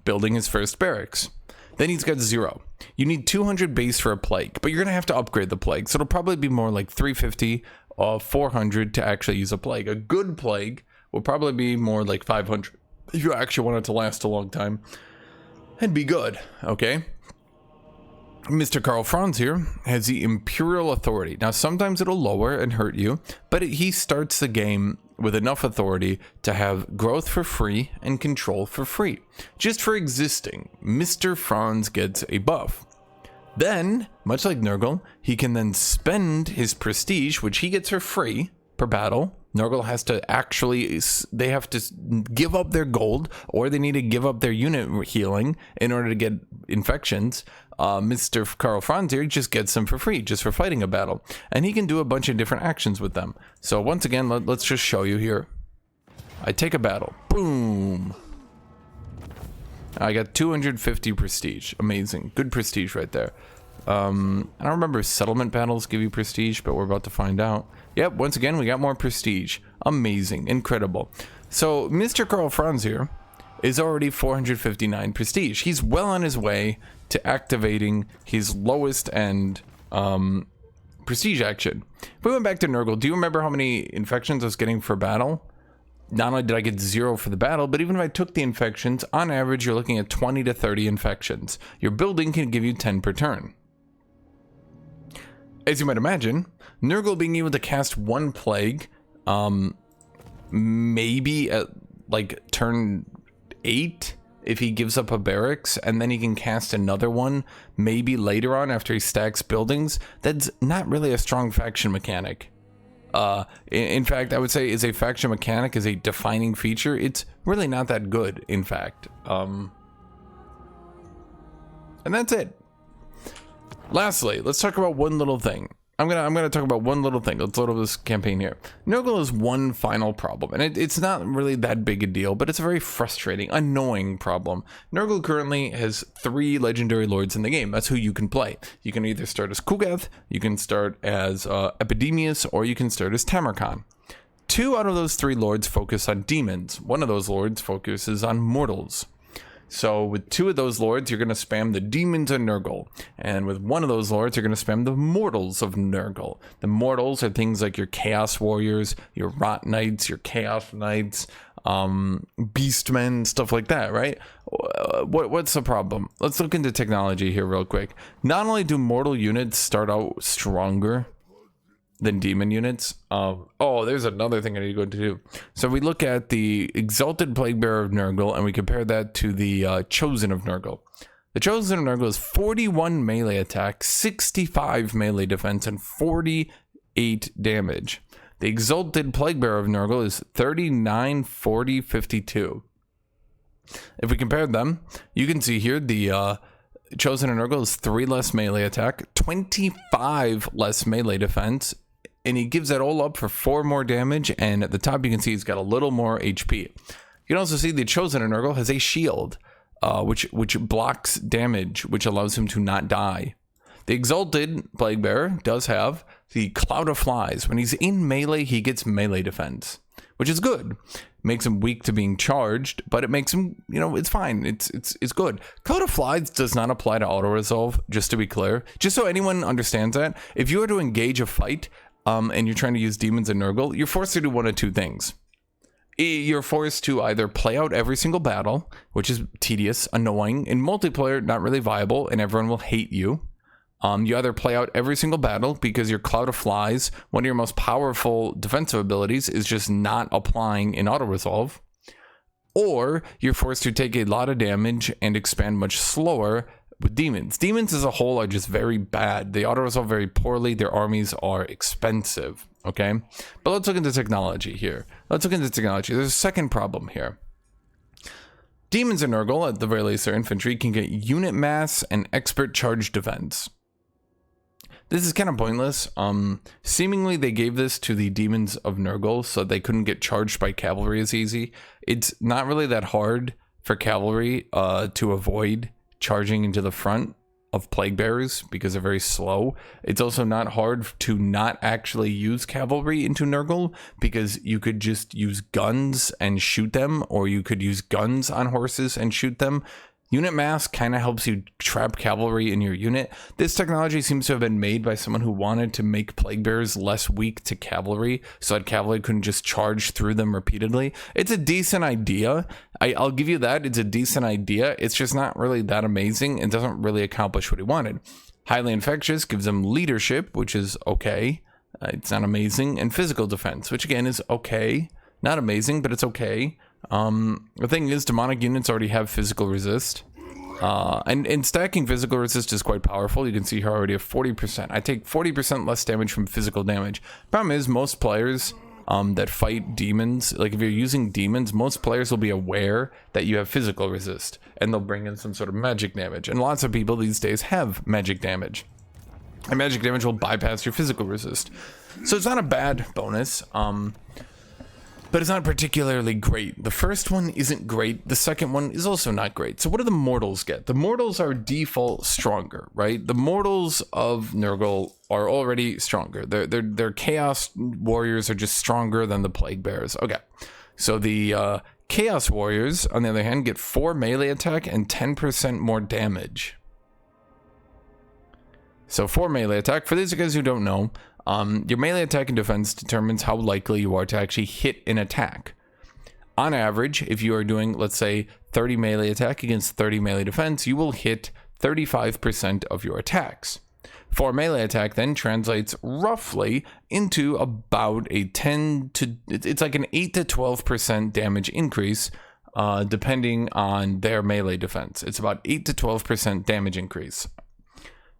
building his first barracks. Then he's got 0. You need 200 base for a plague, but you're going to have to upgrade the plague. So it'll probably be more like 350 or 400 to actually use a plague. A good plague will probably be more like 500 if you actually want it to last a long time and be good, okay? Mr. Karl Franz here has the Imperial Authority. Now, sometimes it'll lower and hurt you, but he starts the game with enough authority to have growth for free and control for free. Just for existing, Mr. Franz gets a buff. Then, much like Nurgle, he can then spend his prestige, which he gets for free per battle. Nurgle has to actually, they have to give up their gold, or they need to give up their unit healing in order to get infections. Mr. Karl Franz here just gets them for free, just for fighting a battle. And he can do a bunch of different actions with them. So once again, let's just show you here. I take a battle. Boom. I got 250 prestige. Amazing. Good prestige right there. I don't remember if settlement battles give you prestige, but we're about to find out. Yep, once again, we got more prestige. Amazing. Incredible. So Mr. Karl Franz here is already 459 prestige. He's well on his way to activating his lowest end prestige action. If we went back to Nurgle, do you remember how many infections I was getting for battle? Not only did I get 0 for the battle, but even if I took the infections, on average, you're looking at 20 to 30 infections. Your building can give you 10 per turn. As you might imagine, Nurgle being able to cast 1 plague, maybe at like turn 8, if he gives up a barracks, and then he can cast another one maybe later on after he stacks buildings, that's not really a strong faction mechanic. In fact, I would say is a faction mechanic is a defining feature. It's really not that good, in fact. And that's it. Lastly, let's talk about one little thing. I'm gonna talk about one little thing. Let's load up this campaign here. Nurgle has one final problem, and it's not really that big a deal, but it's a very frustrating, annoying problem. Nurgle currently has 3 legendary lords in the game. That's who you can play. You can either start as Kugath, you can start as Epidemius, or you can start as Tamarkan. 2 out of those 3 lords focus on demons. 1 of those lords focuses on mortals. So with 2 of those lords, you're going to spam the demons of Nurgle. And with 1 of those lords, you're going to spam the mortals of Nurgle. The mortals are things like your Chaos Warriors, your Rot Knights, your Chaos Knights, Beastmen, stuff like that, right? What's the problem? Let's look into technology here real quick. Not only do mortal units start out stronger than demon units. Oh, there's another thing I need to go into too. So we look at the Exalted Plaguebearer of Nurgle and we compare that to the Chosen of Nurgle. The Chosen of Nurgle is 41 melee attack, 65 melee defense, and 48 damage. The Exalted Plaguebearer of Nurgle is 39, 40, 52. If we compare them, you can see here the Chosen of Nurgle is 3 less melee attack, 25 less melee defense, and he gives that all up for 4 more damage, and at the top you can see he's got a little more HP. You can also see the Chosen of Nurgle has a shield, which blocks damage, which allows him to not die. The Exalted Plaguebearer does have the Cloud of Flies. When he's in melee, he gets melee defense, which is good. Makes him weak to being charged, but it makes him, it's fine. It's good. Cloud of Flies does not apply to auto-resolve, just to be clear. Just so anyone understands that, if you were to engage a fight, and you're trying to use demons in Nurgle, you're forced to do one of 2 things. You're forced to either play out every single battle, which is tedious, annoying, in multiplayer, not really viable, and everyone will hate you. You either play out every single battle because your Cloud of Flies, one of your most powerful defensive abilities, is just not applying in auto-resolve. Or you're forced to take a lot of damage and expand much slower with demons. Demons as a whole are just very bad. They auto-resolve very poorly. Their armies are expensive, okay? But let's look into technology here. There's a second problem here. Demons in Nurgle, at the very least their infantry, can get unit mass and expert charge defense. This is kind of pointless. Seemingly they gave this to the demons of Nurgle so they couldn't get charged by cavalry as easy. It's not really that hard for cavalry to avoid charging into the front of plague bearers because they're very slow. It's also not hard to not actually use cavalry into Nurgle because you could just use guns and shoot them, or you could use guns on horses and shoot them. Unit mass kind of helps you trap cavalry in your unit. This technology seems to have been made by someone who wanted to make plague bearers less weak to cavalry so that cavalry couldn't just charge through them repeatedly. It's a decent idea. I'll give you that. It's a decent idea. It's just not really that amazing. It doesn't really accomplish what he wanted. Highly infectious gives him leadership, which is okay. It's not amazing. And physical defense, which again is okay. Not amazing, but it's okay. The thing is, demonic units already have physical resist. And stacking physical resist is quite powerful. You can see here I already have 40%. I take 40% less damage from physical damage. Problem is, most players that fight demons, like if you're using demons, most players will be aware that you have physical resist, and they'll bring in some sort of magic damage. And lots of people these days have magic damage. And magic damage will bypass your physical resist. So it's not a bad bonus. But it's not particularly great. The first one isn't great. The second one is also not great. So what do the mortals get? The mortals are default stronger, right? The mortals of Nurgle are already stronger. Their Chaos Warriors are just stronger than the Plague Bearers. Okay, so the Chaos Warriors, on the other hand, get 4 melee attack and 10% more damage. So 4 melee attack. For these guys who don't know, your melee attack and defense determines how likely you are to actually hit an attack. On average, if you are doing, let's say, 30 melee attack against 30 melee defense, you will hit 35% of your attacks. 4 melee attack then translates roughly into about a 10 to, it's like an 8 to 12% damage increase, depending on their melee defense. It's about 8 to 12% damage increase.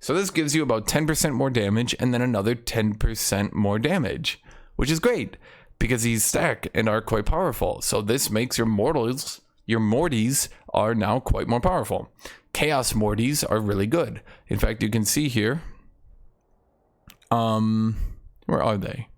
So this gives you about 10% more damage and then another 10% more damage, which is great because these stack and are quite powerful. So this makes your mortals, your morties are now quite more powerful. Chaos morties are really good. In fact, you can see here, where are they?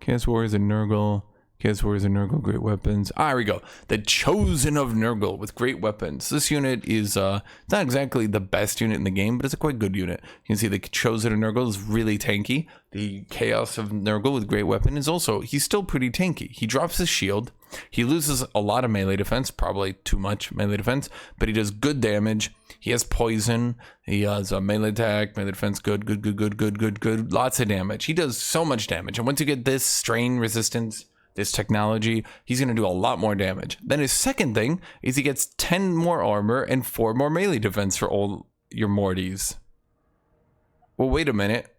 Chaos Warriors and Nurgle. Guess where's the Nurgle great weapons? Ah, here we go. The Chosen of Nurgle with great weapons. This unit is not exactly the best unit in the game, but it's a quite good unit. You can see the Chosen of Nurgle is really tanky. The Chaos of Nurgle with great weapon is also, he's still pretty tanky. He drops his shield. He loses a lot of melee defense, probably too much melee defense, but he does good damage. He has poison. He has a melee attack, melee defense, good. Lots of damage. He does so much damage. And once you get this strain resistance, this technology, he's going to do a lot more damage. Then his second thing is he gets 10 more armor and 4 more melee defense for all your Mortys. Well, wait a minute.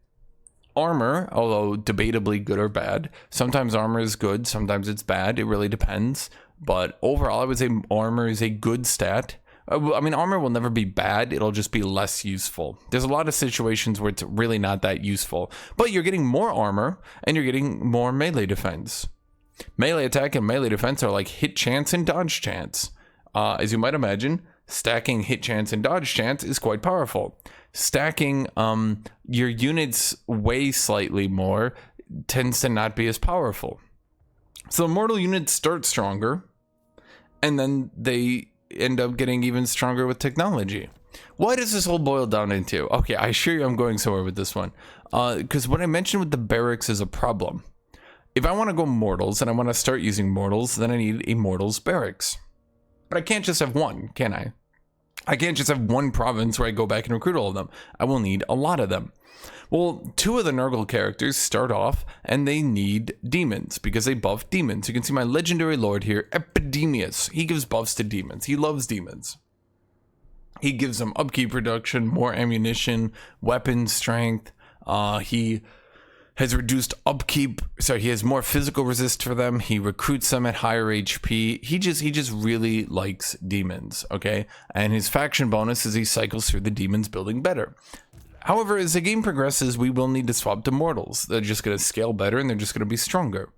Armor, although debatably good or bad, sometimes armor is good, sometimes it's bad. It really depends. But overall, I would say armor is a good stat. I mean, armor will never be bad. It'll just be less useful. There's a lot of situations where it's really not that useful. But you're getting more armor and you're getting more melee defense. Melee attack and melee defense are like hit chance and dodge chance. As you might imagine, stacking hit chance and dodge chance is quite powerful. Stacking your units way slightly more tends to not be as powerful. So mortal units start stronger, and then they end up getting even stronger with technology. Why does this all boil down into? Okay, I assure you I'm going somewhere with this one. Because what I mentioned with the barracks is a problem. If I want to go mortals and I want to start using mortals, then I need a mortals barracks. But I can't just have one, can I? I can't just have one province where I go back and recruit all of them. I will need a lot of them. Well, 2 of the Nurgle characters start off and they need demons because they buff demons. You can see my legendary lord here, Epidemius. He gives buffs to demons. He loves demons. He gives them upkeep reduction, more ammunition, weapon strength. He has reduced upkeep, so he has more physical resist for them. He recruits them at higher HP. He just really likes demons, okay? And his faction bonus is he cycles through the demons building better. However, as the game progresses, we will need to swap to mortals. They're just going to scale better and they're just going to be stronger.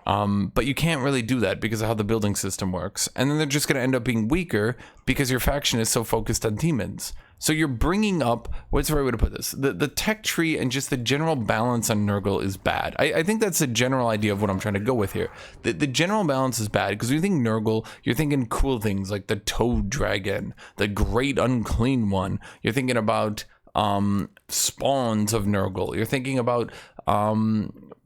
But you can't really do that because of how the building system works. And then they're just going to end up being weaker because your faction is so focused on demons. So you're bringing up, what's the right way to put this? The tech tree and just the general balance on Nurgle is bad. I think that's the general idea of what I'm trying to go with here. The general balance is bad because when you think Nurgle, you're thinking cool things like the Toad Dragon, the Great Unclean One. You're thinking about spawns of Nurgle. You're thinking about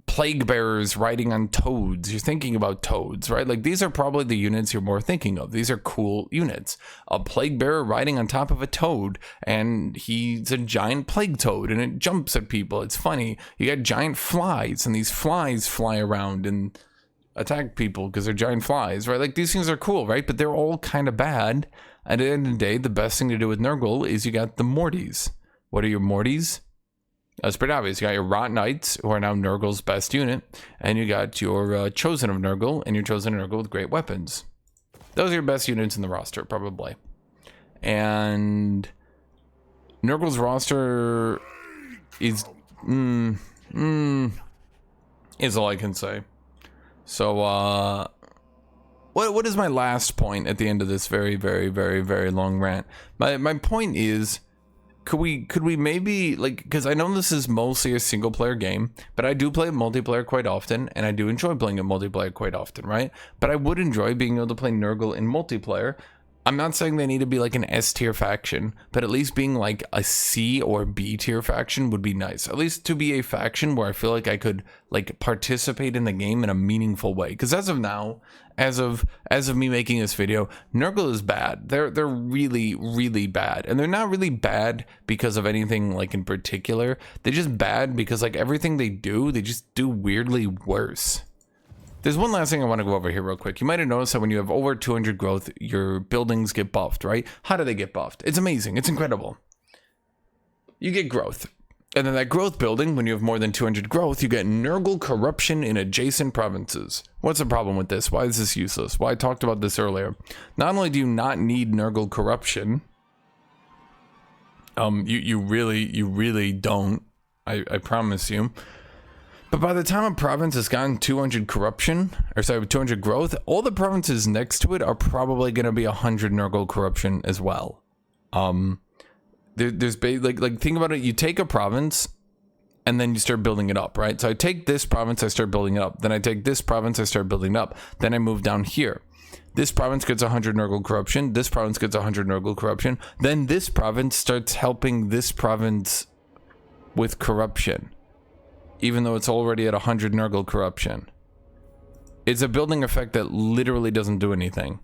plague bearers riding on toads. You're thinking about toads, right? Like these are probably the units you're more thinking of. These are cool units. A plague bearer riding on top of a toad, and he's a giant plague toad and it jumps at people. It's funny. You got giant flies and these flies fly around and attack people because they're giant flies, right? Like these things are cool, right? But they're all kind of bad. At the end of the day, the best thing to do with Nurgle is you got the Mortys. What are your Mortys? That's pretty obvious. You got your Rot Knights, who are now Nurgle's best unit, and you got your Chosen of Nurgle, and your Chosen of Nurgle with great weapons. Those are your best units in the roster, probably. And Nurgle's roster is is all I can say. So, what is my last point at the end of this very, very, very, very long rant? My point is, could we maybe, like, because I know this is mostly a single player game, but I do play multiplayer quite often, and I do enjoy playing a multiplayer quite often, right? But I would enjoy being able to play Nurgle in multiplayer. I'm not saying they need to be like an S tier faction, but at least being like a C or B tier faction would be nice. At least to be a faction where I feel like I could like participate in the game in a meaningful way. Because as of now, as of me making this video, Nurgle is bad. They're really, really bad. And they're not really bad because of anything like in particular. They're just bad because like everything they do, they just do weirdly worse. There's one last thing I want to go over here real quick. You might have noticed that when you have over 200 growth, your buildings get buffed, right? How do they get buffed? It's amazing. It's incredible. You get growth. And then that growth building, when you have more than 200 growth, you get Nurgle corruption in adjacent provinces. What's the problem with this? Why is this useless? Well, I talked about this earlier. Not only do you not need Nurgle corruption, you really don't. I promise you. But by the time a province has gotten 200 corruption, or sorry, 200 growth, all the provinces next to it are probably going to be 100 Nurgle corruption as well. There's like think about it. You take a province and then you start building it up, right? So I take this province, I start building it up. Then I take this province, I start building it up. Then I move down here. This province gets 100 Nurgle corruption. This province gets 100 Nurgle corruption. Then this province starts helping this province with corruption, even though it's already at 100 Nurgle corruption. It's a building effect that literally doesn't do anything.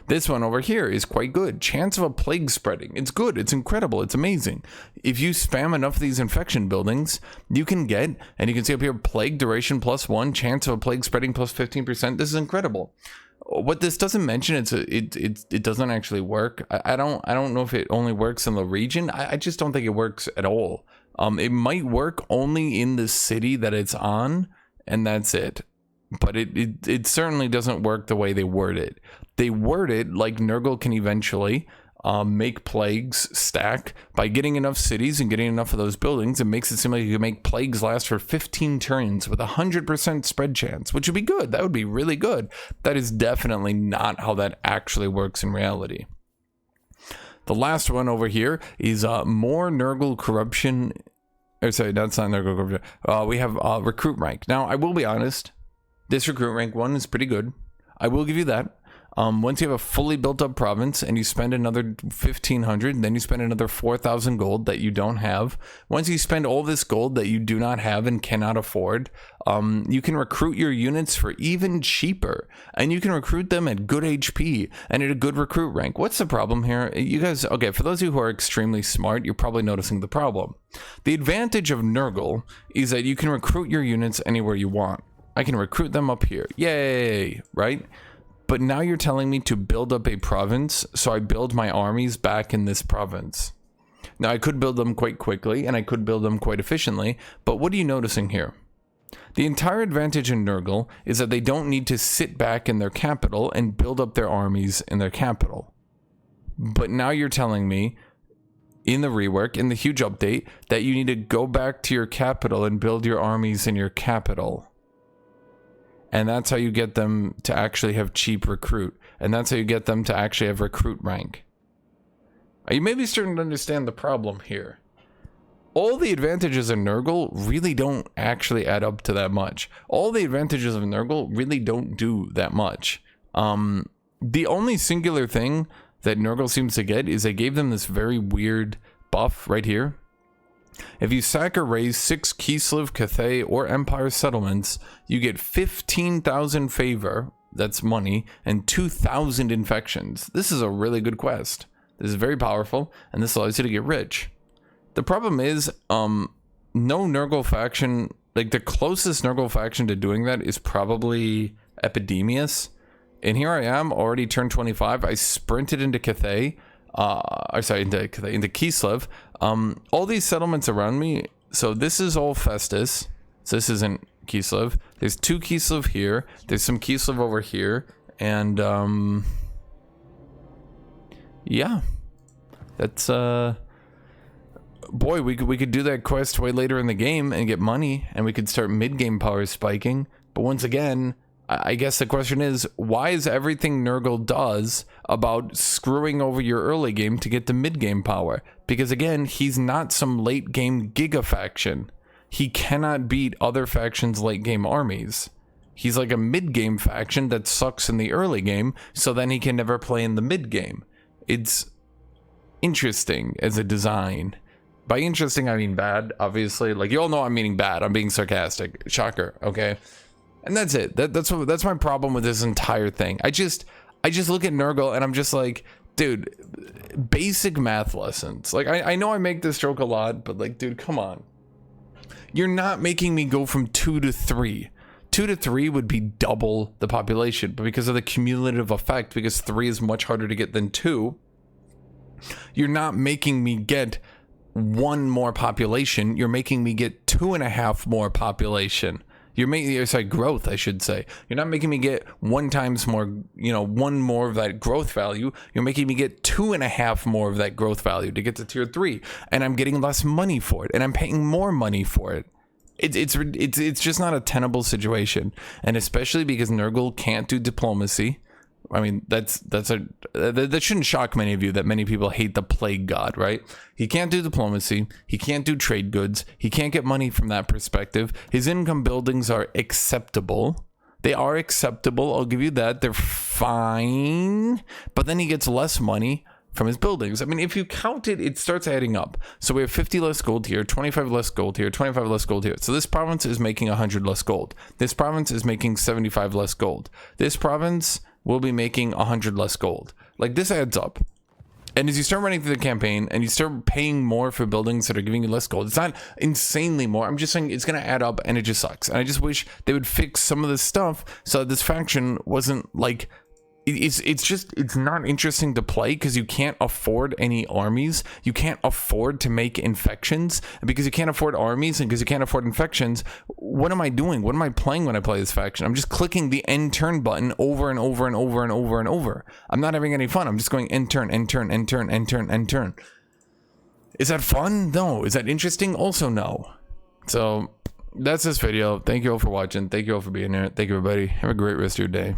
This one over here is quite good. Chance of a plague spreading. It's good. It's incredible. It's amazing. If you spam enough of these infection buildings, you can get, and you can see up here, plague duration +1, chance of a plague spreading +15%. This is incredible. What this doesn't mention, it doesn't actually work. I don't know if it only works in the region. I just don't think it works at all. It might work only in the city that it's on, and that's it. But it certainly doesn't work the way they word it. They word it like Nurgle can eventually make plagues stack by getting enough cities and getting enough of those buildings. It makes it seem like you can make plagues last for 15 turns with 100% spread chance, which would be good. That would be really good. That is definitely not how that actually works in reality. The last one over here is more Nurgle corruption. Or sorry, that's not Nurgle corruption. We have recruit rank. Now, I will be honest. This recruit rank 1 is pretty good. I will give you that. Once you have a fully built up province and you spend another 1,500, then you spend another 4,000 gold that you don't have. Once you spend all this gold that you do not have and cannot afford, you can recruit your units for even cheaper, and you can recruit them at good HP and at a good recruit rank. What's the problem here? You guys, okay, for those of you who are extremely smart, you're probably noticing the problem. The advantage of Nurgle is that you can recruit your units anywhere you want. I can recruit them up here. Yay, right? But now you're telling me to build up a province, so I build my armies back in this province. Now, I could build them quite quickly, and I could build them quite efficiently, but what are you noticing here? The entire advantage in Nurgle is that they don't need to sit back in their capital and build up their armies in their capital. But now you're telling me, in the rework, in the huge update, that you need to go back to your capital and build your armies in your capital. And that's how you get them to actually have cheap recruit. And that's how you get them to actually have recruit rank. Are you maybe starting to understand the problem here? All the advantages of Nurgle really don't actually add up to that much. All the advantages of Nurgle really don't do that much. The only singular thing that Nurgle seems to get is they gave them this very weird buff right here. If you sack or raise 6 Kislev, Cathay, or Empire settlements, you get 15,000 favor, that's money, and 2,000 infections. This is a really good quest. This is very powerful, and this allows you to get rich. The problem is, no Nurgle faction, like the closest Nurgle faction to doing that is probably Epidemius. And here I am, already turned 25. I sprinted into Cathay. Into Kislev. All these settlements around me, so this is all Festus, so this isn't Kislev. There's 2 Kislev here, there's some Kislev over here, and yeah, that's boy, we could do that quest way later in the game and get money, and we could start mid-game power spiking. But once again, I guess the question is, why is everything Nurgle does about screwing over your early game to get to mid-game power? Because again, he's not some late-game giga faction. He cannot beat other factions' late-game armies. He's like a mid-game faction that sucks in the early game, so then he can never play in the mid-game. It's interesting as a design. By interesting, I mean bad, obviously. Like, you all know I'm meaning bad. I'm being sarcastic. Shocker, okay? And that's it. That's my problem with this entire thing. I just look at Nurgle and I'm just like, dude, basic math lessons. Like, I know I make this joke a lot, but like, dude, come on. You're not making me go from 2 to 3. 2 to 3 would be double the population, but because of the cumulative effect, because 3 is much harder to get than 2, you're not making me get 1 more population. You're making me get 2.5 more population. You're making, sorry, growth, I should say. You're not making me get 1 times more, 1 more of that growth value. You're making me get 2.5 more of that growth value to get to tier 3. And I'm getting less money for it. And I'm paying more money for it. It's just not a tenable situation. And especially because Nurgle can't do diplomacy. I mean, that shouldn't shock many of you that many people hate the plague god, right? He can't do diplomacy. He can't do trade goods. He can't get money from that perspective. His income buildings are acceptable. They are acceptable. I'll give you that. They're fine. But then he gets less money from his buildings. I mean, if you count it, it starts adding up. So we have 50 less gold here, 25 less gold here, 25 less gold here. So this province is making 100 less gold. This province is making 75 less gold. This province will be making 100 less gold. Like, this adds up. And as you start running through the campaign and you start paying more for buildings that are giving you less gold, it's not insanely more. I'm just saying it's going to add up, and it just sucks. And I just wish they would fix some of this stuff so that this faction wasn't like... It's not interesting to play because you can't afford any armies. You can't afford to make infections. And because you can't afford armies and because you can't afford infections, what am I doing? What am I playing when I play this faction? I'm just clicking the end turn button over and over and over and over and over. I'm not having any fun. I'm just going end turn, end turn, end turn, end turn, end turn. Is that fun? No. Is that interesting? Also no. So that's this video. Thank you all for watching. Thank you all for being here. Thank you, everybody. Have a great rest of your day.